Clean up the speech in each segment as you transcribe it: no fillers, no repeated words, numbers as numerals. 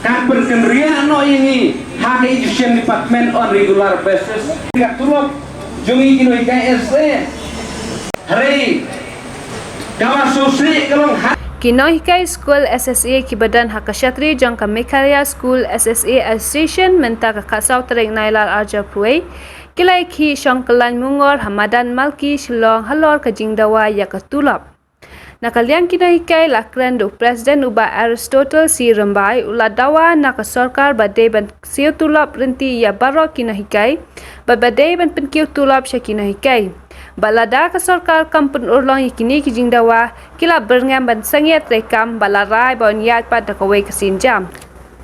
kan berkenrian no ini hak education department on regular basis tidak turut jungi kino IKSE hari kawan sosri kalau Kinohikai School SSA Kibadan Hakashatri Jangka Mekhalaya School SSA Association menta kakasau tereng nailal arjapui kilai ki syongkelan mungor Hamadan Malki Shillong halor kajingdawa yakatulap. Nakaliang kinohikai lakran do Presiden Uba Aristotle si Rambai uladawa nakasorkar badai ban siu tulap renti ya baro kinohikai badai ban penkiu tulap sya kinohikai. Balada ka sarkar kampun urlong ikini kijingdawa kila berngam ban sangiat rekam balarai bon yat pad dakawai kasinjam.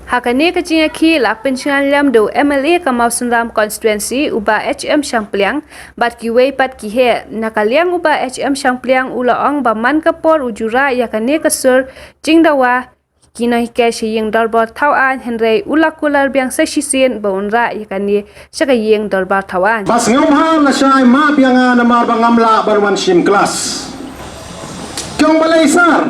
Hakane kajinga ki la pensian lam do MLA Kamau Sunram constituency uba HM Shangpliang bat kiwei pat kihe nakaliang uba HM Shangpliang ulaong baman kapor ujura yakane kasur jingdawa kinohikai siyeng darbar thawan henrei ulakular biang sesisien baunra yakani sakayeng darbar thawan pas ngomha la syai ma bianga namar bangamla barwan sim kelas kyong balai sar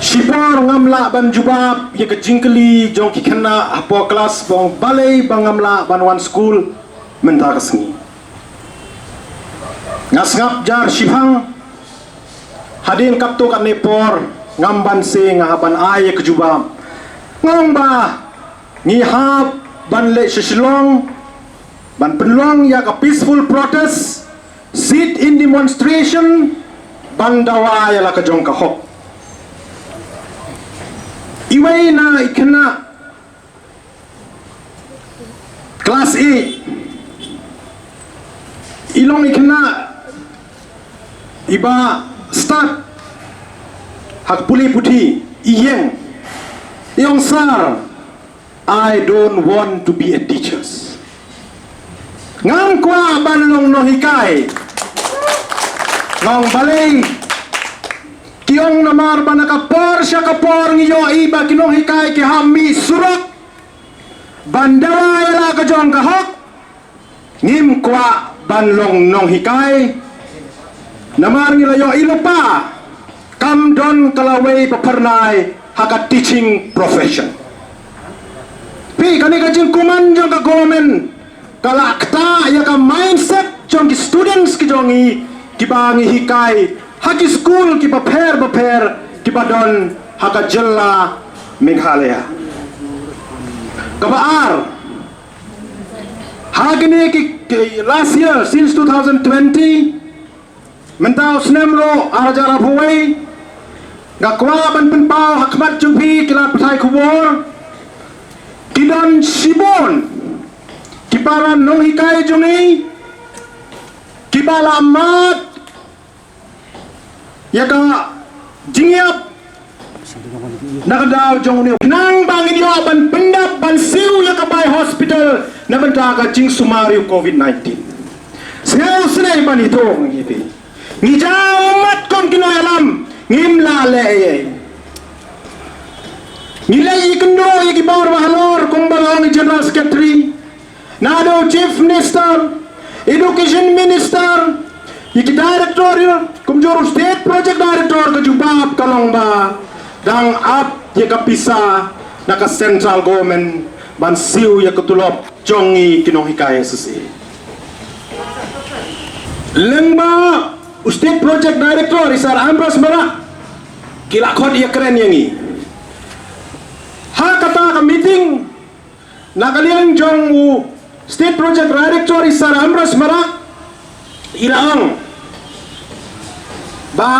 sipar ngamla ban jubab ya kejingkeli jong kikena apo kelas bang balai bangamla banwan school menta kasngi ngasngap jar sipang hadin kapto kat nepor ngamban se ngaban ay kejubam ngomba ngihap ban le shislong ban peluang ya ka peaceful protest sit in demonstration ban dawa ya la ka jong ka hok iway na ikena kelas A ilong ikena iba start hak puli putih iyeng iong sar I don't want to be a teacher ngam kwa banlong no hikai ngong balay kiong namar banakapor siya kapor ngiyo iba kinong hikai ki hami surat bandara ila kajong kahok ngim kwa banlong nong hikai namar ngilayo ilupa kam don kalaway papernay haka teaching profession pi kani kajing kuman jong ka government kalakta ya ka mindset jong ki students ki jongi kibangi hikai haki school ki baper ki badon haka jella Meghalaya kabaar hagini ki last year since 2020 mentau snemro arajara buway gakwa ban penpau hakmat jumpi kila petai kubur kidon sibon kiparan nong hikai jungi kibala mat yaka jingiap nakadaw jong ni nang bangin yo ban pendap ban siu yaka bay hospital na banta ka jing sumari COVID-19 seu senai ban itu ngipi ngijaw mat kon kinoyalam ngimla leye ngilay ikendo yaki bawr mahalor kumbang general secretary nado chief minister education minister yaki director kumjor state project director ka jubab kalongba dang up yaka pisa naka central government ban siu yaka tulop jongi kinong hikaya susi lengba state project director isar ambras mara kila khot ya keren yangi ha kata ka meeting nakalian jong state project director isar ambras mara ilaang ba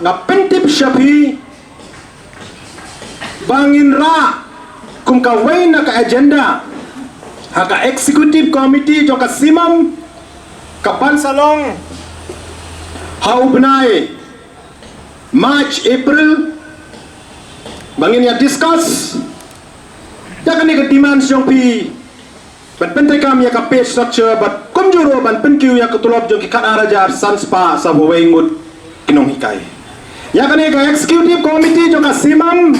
ngapentip syapi bangin ra kung kaway na ka agenda haka executive committee jong ka simam kapan salong hau benai March April bangin ya discuss dakan ni ka demands jong pi ban pentai kami ya ka pay structure bat kumjuro ban penkiu ya ketulop jong ki kat arajar sanspa sa wawengut kinong hikai ya kan ka executive committee jong ka simam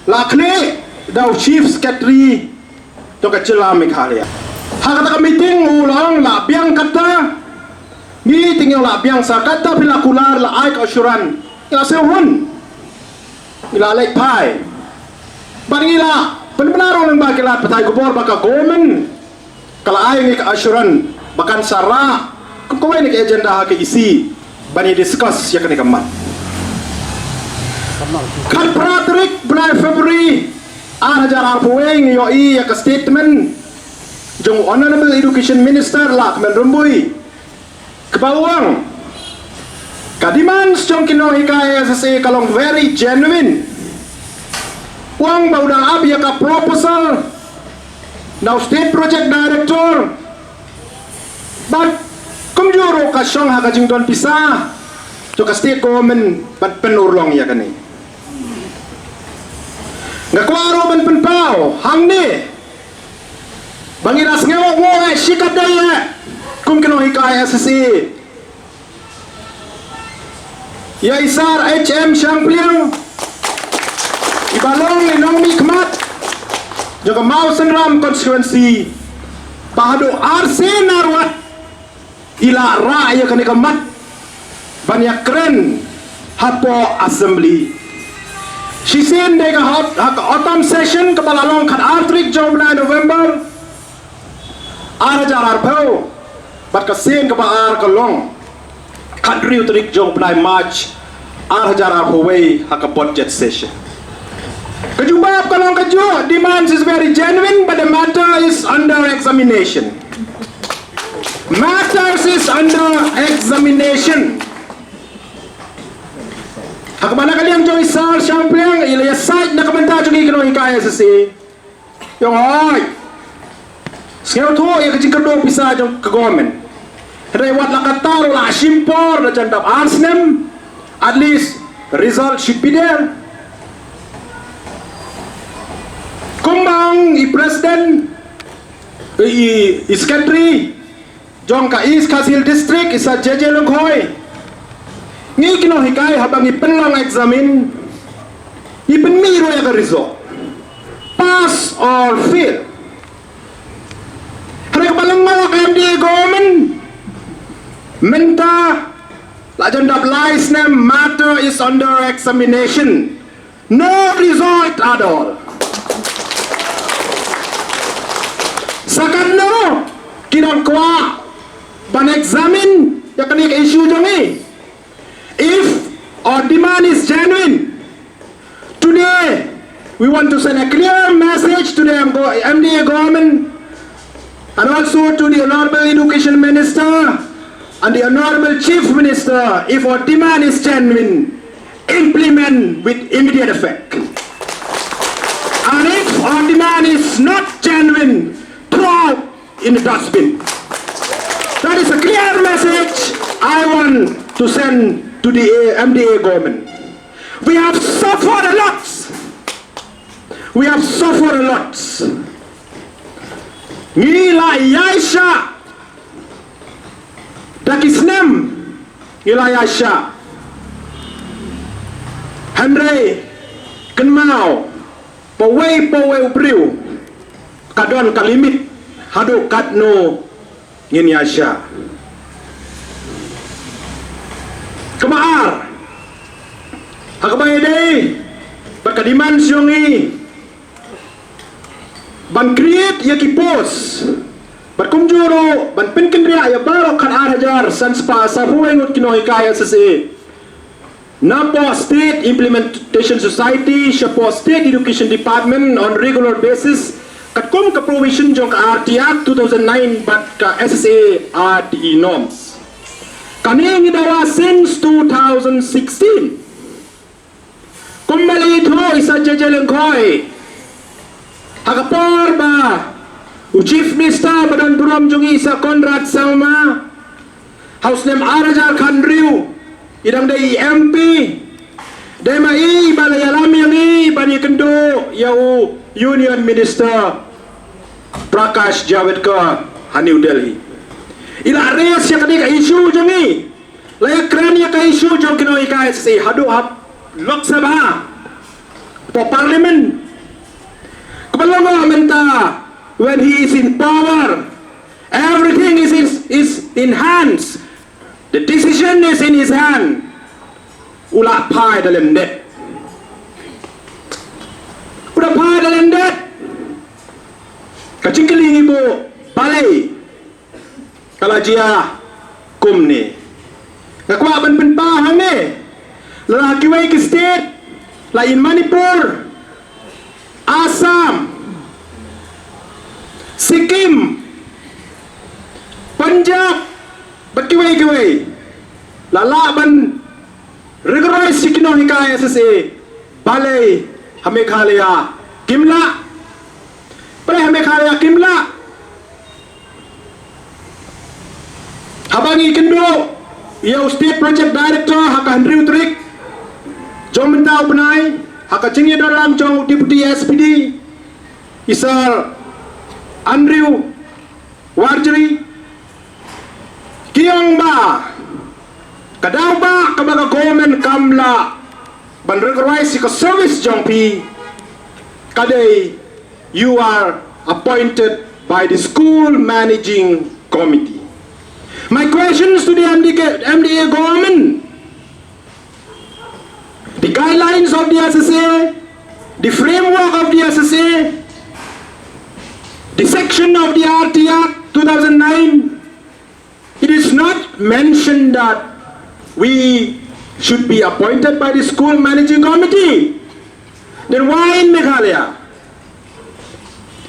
lakne daw chief secretary jong ka jella Meghalaya hakata ka meeting ulang la biang kata meeting yung la biang sa kata pila kular la ay ka usuran ya sehun ila lek pai ban ila benar-benar orang bakilat patai gubor baka gomen kala ai ni assuran bakan sara ko ni agenda ha ke isi bani discuss ya kan kamat kan Patrick bulan Februari hajar pueng yo ya ke statement jong honorable education minister lah kemen rumbui kebawang kadiman jong kino hikaya SSA kalong very genuine uang baudang abi ya ka proposal now state project director but kumjuro ka syong ha ka jingdon pisah to ka state government bat penurlong ya kan ni ngakwaro ban penpao hang ni bangiras ngewok ngoe sikat daya kum kino hikaya SSA ya isar HM Syangpliang ibalong inong mikmat juga mau senram konstituensi pahado RC narwat ila raya kani kemat banyak keren hapo assembly Shisin dega autumn session kepala long kat artrik jom 9 November arajar arpau bat kasin kepala ar kalong kat riu trik jom 9 March arajar arpaway haka budget session kejubab kalong keju demands is very genuine but the matter is under examination matters is under examination hakabana kaliang jong isal Syangpliang ilaya site na kabanta jong ikino hikaya SSA yung hoy skew to ya kajikado pisa jong kagomen ray wat lakataro la shimpor na jandap arsnem at least the result should be there kumbang i president i secretary jong ka East Kasil district isa JJ Longhoy ngi kino hikay habang ipenlang examin ipenmiro ya ka result pass or fail hari kapalang mga ka MDA government menta lajandap lies na matter is under examination no result at all sakan no kinang kwa ban examine ya kanik issue jong if our demand is genuine today we want to send a clear message to the MDA government and also to the Honorable Education Minister and the Honorable Chief Minister if our demand is genuine implement with immediate effect and if our demand is not genuine throw out in the dustbin. That is a clear message I want to send to the MDA government. We have suffered a lot. We have suffered a lot. Ngila Yaisha Dakisnem Ngila Yaisha Henry Kenmau Pawai Upriu Kadon Kalimit Hadu Katno Ngin Yaisha Kemaar Hakabay day Pagkadiman siyongi Ban create yaki post Ban kumjuro Ban pinkindriya ya baro kan arajar Sanspa sa huwengot kinohikaya SSA Napo State Implementation Society Siyapo State Education Department on regular basis Katkum ka provision jong ka RT Act 2009 Bat ka SSA RTE norms Kani ngidawa since 2016 Kumbali ito isa jejelengkoy Hakapor ba Chief Minister badan buram jungi isa Conrad Salma House name Arajar Kandriu Idang day MP Dema balayalami yang bani kendo Yau Union Minister Prakash Javadkar New Delhi ila res yang kani ka issue jangi layak keren ya ka issue jong kinoi ka SSA hadu hap Lok Sabha po parliament kapalongo menta when he is in power everything is in hands the decision is in his hand ula pai dalam net Udah pada lendet. Kacing keling ibu balai. Kalau dia kum ni. Ngakwa ban penpahang ni. Lalaki wai ke state. Lain Manipur. Assam. Sikkim. Punjab. Berkiwai-kiwai. Lala ban rigorous sikino hikaya SSA. Balai Meghalaya Kimla. Balai Meghalaya Kimla. Habangi kendo. Ia State Project Director haka Henry Utrik. Jom mentau benai. Haka cingnya dalam jong Deputy SPD. Isar Andrew Warjeri. Kiong ba. Kadang ba kabaga government kamla. Ban regularize ka service jong pi. Kadai you are appointed by the school managing committee. My questions to the MDA government. The guidelines of the SSA, the framework of the SSA, the section of the RT Act 2009, it is not mentioned that we should be appointed by the school managing committee. Then why in Meghalaya?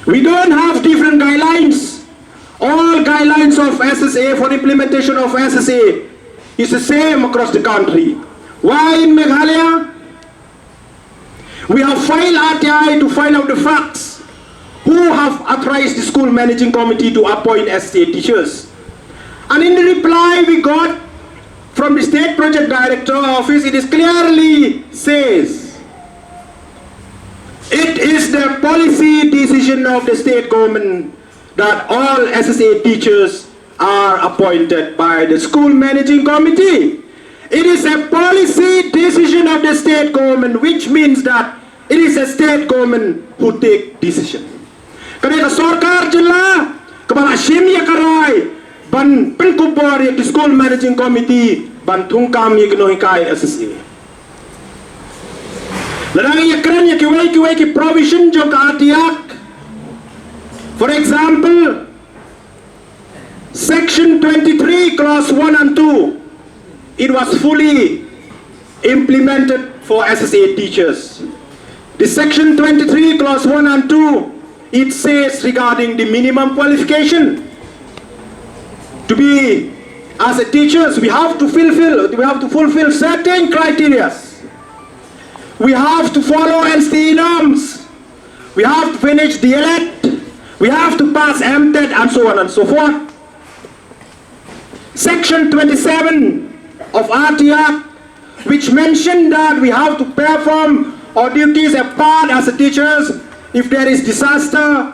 We don't have different guidelines. All guidelines of SSA for implementation of SSA is the same across the country. Why in Meghalaya? We have filed RTI to find out the facts. Who have authorized the school managing committee to appoint SSA teachers? And in the reply we got from the State Project Director Office, it is clearly says, it is the policy decision of the state government that all SSA teachers are appointed by the school managing committee. It is a policy decision of the state government, which means that it is a state government who take decision. Karena sarkar jela, kepala shimya karai, ban penkubor di school managing committee, ban tungkam yang kenohikai SSA. Ladang yang keren yang kiwai ki provision jo ka atiak. For example, Section 23, Clause 1 and 2, it was fully implemented for SSA teachers. The Section 23, Clause 1 and 2, it says regarding the minimum qualification. To be as a teachers, we have to fulfill certain criteria. We have to follow NCE norms. We have to finish DLED. We have to pass MTED and so on and so forth. Section 27 of RTR, which mentioned that we have to perform our duties as part as a teachers if there is disaster,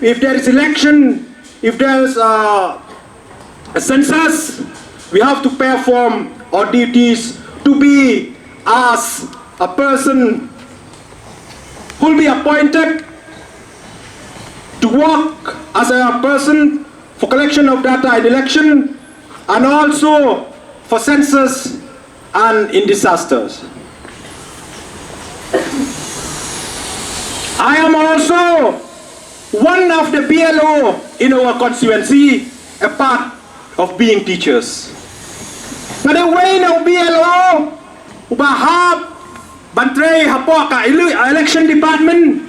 if there is election, if there is a census, we have to perform our duties to be as a person who will be appointed to work as a person for collection of data in election and also for census and in disasters. I am also one of the BLO in our constituency, a part of being teachers. But the way now BLO, ubahab, bantray hapo ka election department,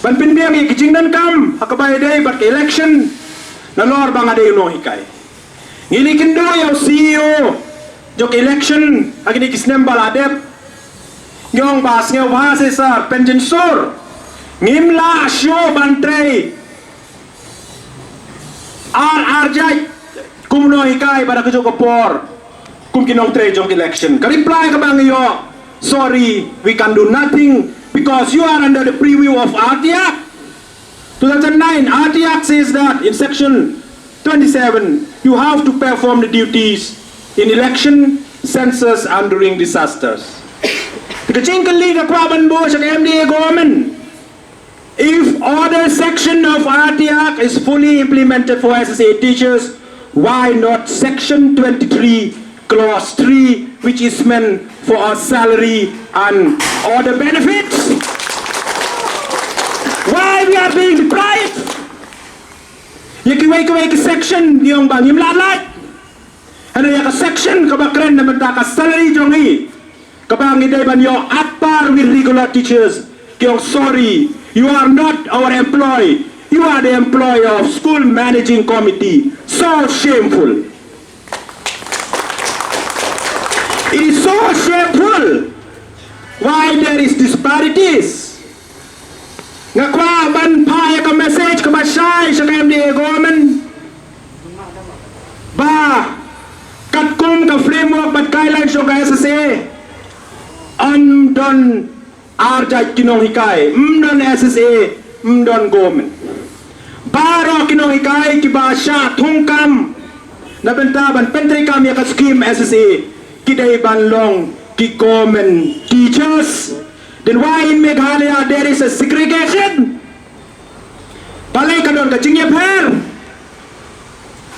ban pinbiang ikijingnan kam, hakabay day bat election, nalor bang aday no hikay. Ngilikin do yaw CEO, jok election, agini kisnem baladep, ngong bas ngaw bahasa sa penjensor, ngimla asyo bantray, arjay, kumno hikay pada kejokopor, kum kinong tray jok election. Ka-reply ka bang iyo, sorry, we can do nothing because you are under the preview of RTR. 2009, RTR says that in section 27, you have to perform the duties in election, census, and during disasters. Kachingkali ka kwaban bo sa MDA government. If other section of RTR is fully implemented for SSA teachers, why not section 23, clause 3, which is meant for our salary and other benefits? are being deprived. Yaki section yung bang yung lalat. Ano yung section kabakren na magdaka salary jongi. Kabang iday ban yo at par with regular teachers. Kiyong sorry, you are not our employee. You are the employee of school managing committee. So shameful. It is so shameful. Why there is disparities? Nga kwa ban paya ka message ka masyay sa KMDA government. Ba katkum ka framework bat guidelines sa SSA. Don arjay kinong hikay. Don SSA. Don government. Baro kinong hikay kiba siya tungkam. Nabentaban pentri kami ka scheme SSA. Kiday banlong ki government teachers. Then why in Meghalaya there is a segregation? Palay ka doon ka chingya per.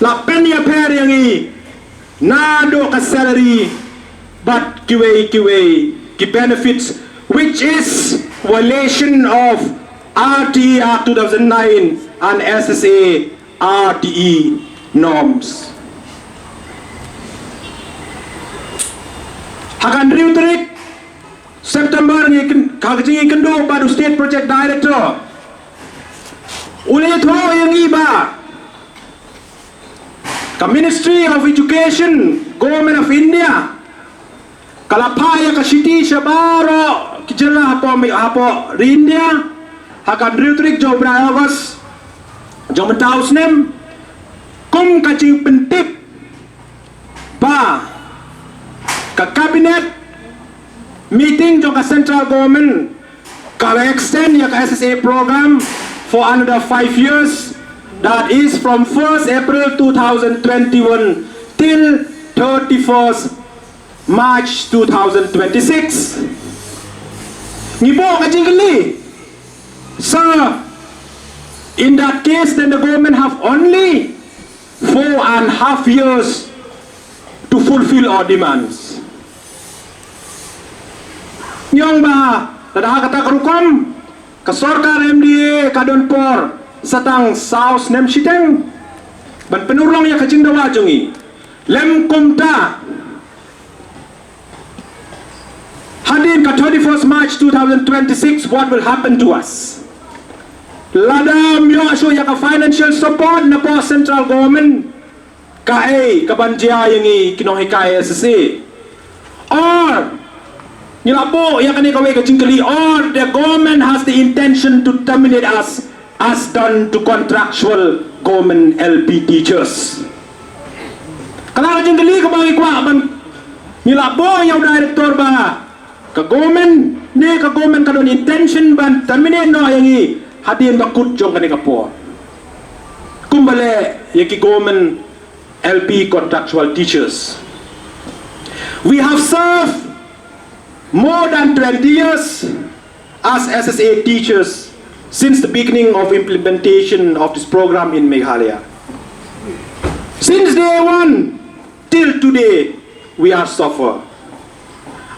Lapen ya per yang i. Nado ka salary but kiway ki benefits which is violation of RTE Act 2009 and SSA RTE norms. Hakan Riutrik September ni kagajing kendo baru state project director. Ulit ho yang iba. Ka Ministry of Education, Government of India. Kalapaya ka city siya baro kijela hapo India. Hakan Riutrik jo August. Jo mentaus nem. Kum kajing pentip ba ka cabinet meeting jo ka central government ka extend ya ka SSA program for another 5 years, that is from 1st April 2021 till 31st March 2026. Ngibo ka jingli. So in that case then the government have only 4.5 years to fulfill our demands. Nyong ba tadaha kata karukom ka sorkar MDA kadon por satang saus nem siteng ban penurong ya kacing dawa jongi lem kumta hadin ka 31st March 2026. What will happen to us? Ladam yo aso ya ka financial support na po central government ka kabanjia yang i kinohikay SSA or Nilabo yang kani kawai kacingkali, or the government has the intention to terminate us as done to contractual government LP teachers. Kalau kacingkali kabangi kwa ban nilabo yang director ba ka government ne ka government kadon intention ban terminate no yang i hadin bakut jong kani kapo. Kumbale yaki government LP contractual teachers. We have served more than 20 years as SSA teachers since the beginning of implementation of this program in Meghalaya. Since day one till today, we are suffer.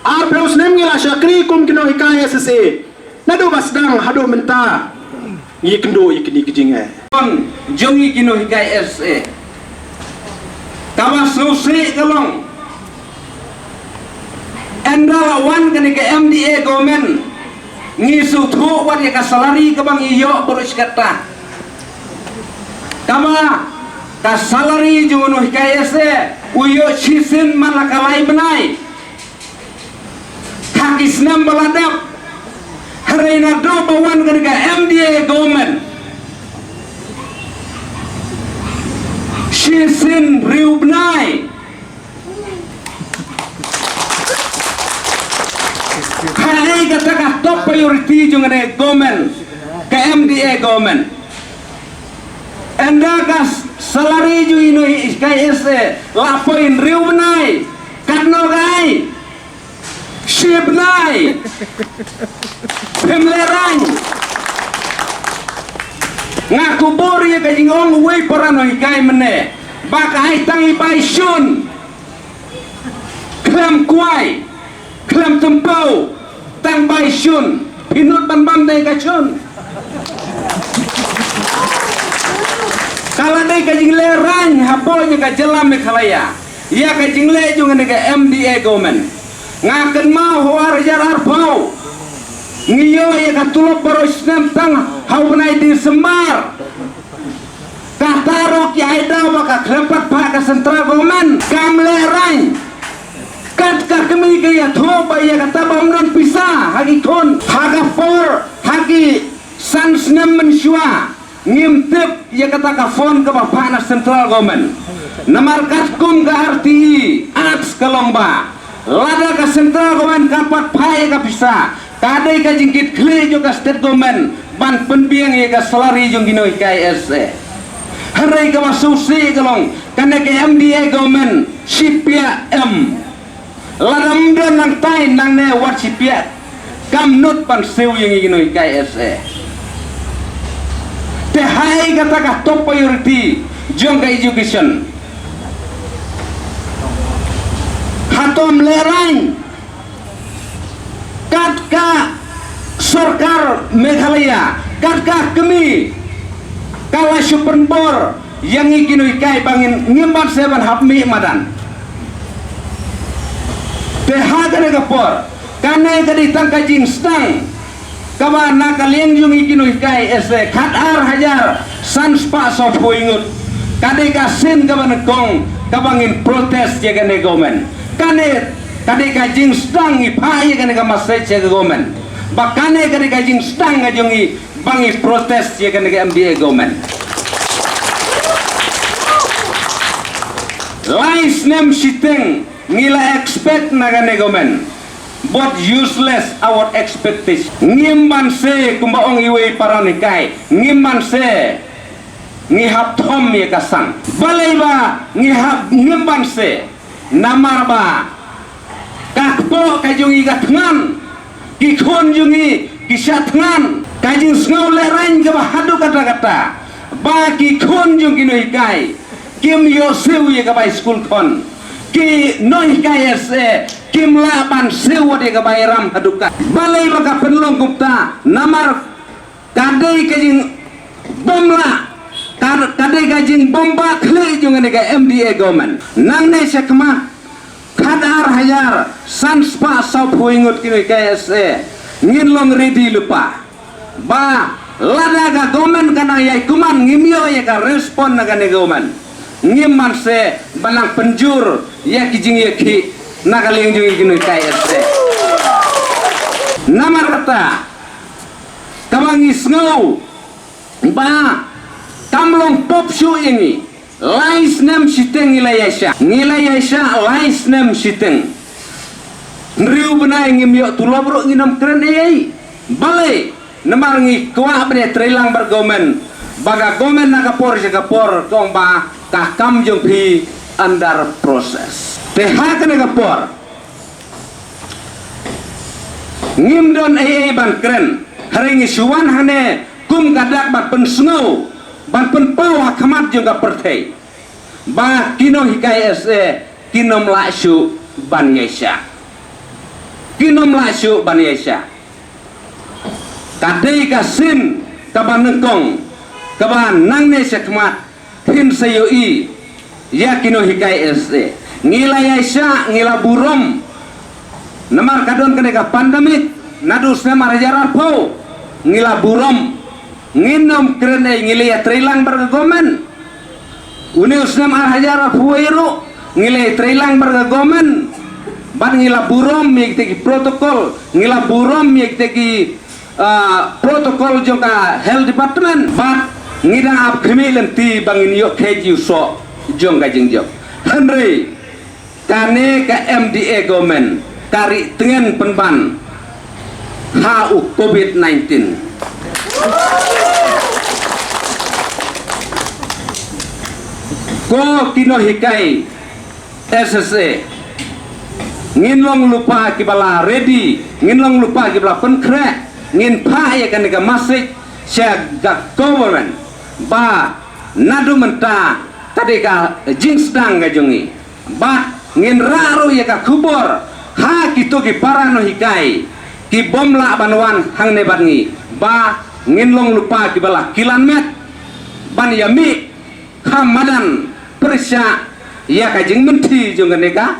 Our pros nemgila syakri kum kino hikay SSA. Nado basdang hado menta. Yikendo yikini kijinge. Jongi kino hikay SSA. Kawas sosri kalong. Endala wan kani ke MDA government ngisu thu wat ya ka salary ka bang iyo boros kata kama ka salary juno hikayase uyo chisin malakalai benai hakis nam baladap harina do bawan kani ke MDA government chisin riu benai Hai kata top priority jung ada government ke MDA government. Anda kas salary ju ino KSA lapoin riu benai katno gai ship nai pemlerang ngaku bori ka jingong wei porano hikai mene bakai tangi pai shun klam kuai klam tempau tang bai shun pinut ban ban dai ka chun Kalau dai ka jingle ran hapo nya ka jelam me khalaya. Ya ka jingle junga ne ka MDA government. Ngaken ma huar jarar pau. Ngiyo ya ka tulok baros nem tang haunai di Semar. Katarok ya ida maka krepat pa ka central government kamle ran. Kat ka kemi ka ya thoba ya ka tabam non pisa hagi kon haga for hagi sans nem mensyua. Ngimtip ya kata ka phone ke bapak na central government namar katkum ka RTI ats kalomba lada ka central government kapat pay ka bisa kadai ka jingkit kli jo ka state government ban penbiang ya ka salary jong ginoi KSA harai ka masusi kalong kana ka MDA government sipia M lada mdan nang tay nang ne wat sipia kamnut pan sew yang ginoi KSA tehai kata ka top priority jong ka education hatom lerang kat ka sarkar Meghalaya kat ka kemi kala Supernbor yang ikinoi kai bangin ngimban seven hapmi madan tehai kana ka por kana ka ditang ka jing stang kawan nak kalian jung ikinoi kai ese khatar hajar sans pa so poingut kade ka sin kawan kong kabangin protes je kane government kade ka jing stang i pai kane ka masai je government bakane kade ka jing stang ngajungi bangi protes je kane ka MDA government lais nem siteng ngila expect na kane government but useless our expectation ngimban se kumbaong iwe paranikai ngimban se ngihap thom ye kasang balai ba ngimban se namar ba kakpo kajungi gatngan kikhon jungi kisatngan kajing sngaw lerain ke bahadu kata-kata ba kikhon jungi noi kai kim yo sew ye ka bai school kon ki noi kai se kim laban sewa de ka bayram haduka balai maka penlong gupta namar kadai kajing bomla kadai kajing bomba khle junga ne ka MDA government nang ne sekma kadar hayar sanspa sau puingut kini KSA ngin long ready lupa ba lada ka government kana yai kuman ngimyo ya ka respon na ka ne government ngimman se balang penjur ya kijing ya ki nakaling jung ikinoi KSA namar kata kawangi sngaw ba kamlong pop show ini lais nem siteng ngilayasya lais nem siteng nriu benai ngimyo tulobro nginam keren ei balai namar ngi kwa bene trelang bergomen baga gomen nakapor jakapor kong ba kakam jung pi under process tehak ne kapor ngimdon ai ban keren haringi suwan hane kum kadak ban pensngau ban penpau hakamat juga pertai ba kino hikai ese kinom lasu ban yesha kadai kasin kaban nengkong kaban nangne sekmat hin sayoi ya kino hikai ese ngila yaisha ngila burom namar kadon kene ka pandemik nadus namar jarar pau ngila burom nginom krene ngila ya trilang bergomen unius namar hajar puiru ngila trilang bergomen ban ngila burom yek protokol ngila burom yek protokol jongka health department bat ngida ap khemilen ti bangin yo keju so jongka jingjok Henry kane ka MDA government kari tengen penban HU COVID-19 ko kino hikai SSA nginlong lupa kibala ready nginlong lupa kibala penkre ngin pa ya kan ka masik sya ga government ba nadu menta tadi ka jingsdang ga jongi ba ngin raro ya ka kubor ha kito ki parano hikai ki bomla banwan hang ne bangi ba ngin long lupa ki bala kilan met ban yami Hamadan Persya ya kajing menteri juga nega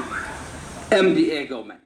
MDA government.